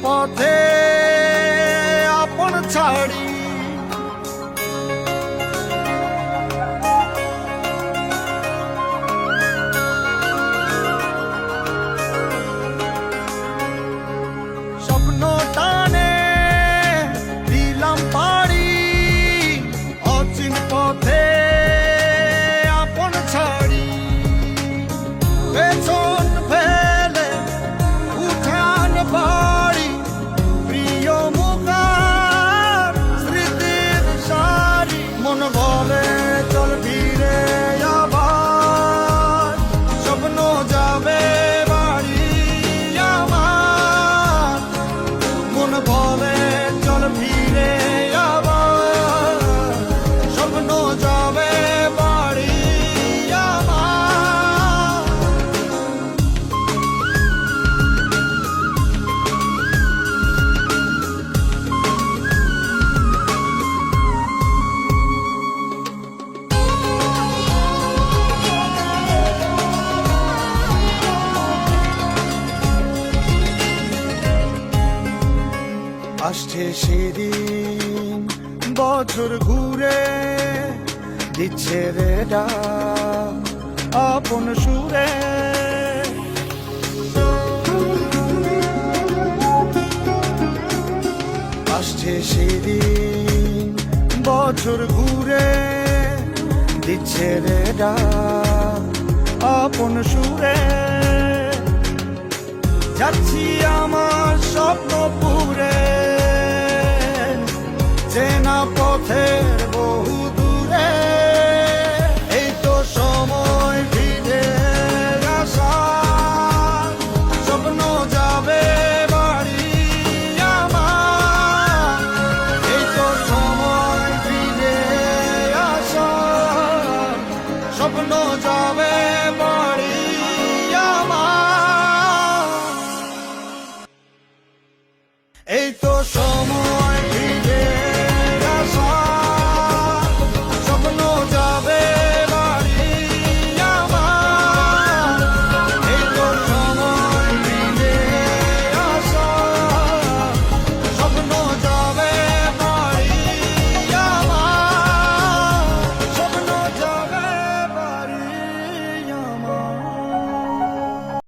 পথে আপন ছাড়ি স্বপ্ন টানে দিলাম পাড়ি অচিন পথে আপন ছাড়ি পেছন ফেলে উঠান বাড়ি প্রিয় মুখার স্মৃতির সারি মন বলে চল ফিরে আবার স্বপ্ন যাবে বাড়ি আমার মন বলে চল ফিরে আবার স্বপ্ন যাবে বাড়ি আমার আসছে সেদিন বছর ঘুরে দিচ্ছে রে ডাক আপন সুরে আসছে সেদিন বছর ঘুরে দিচ্ছে রে ডাক আপন সুরে যাচ্ছি আমার স্বপ্ন পুরে চেনা পথের বহু দূরে এই তো সময় ফিরে আসা স্বপ্ন যাবে বাড়ি আমার এই তো সময় ফিরে আসা স্বপ্ন যাবে বাড়ি আমার এই তো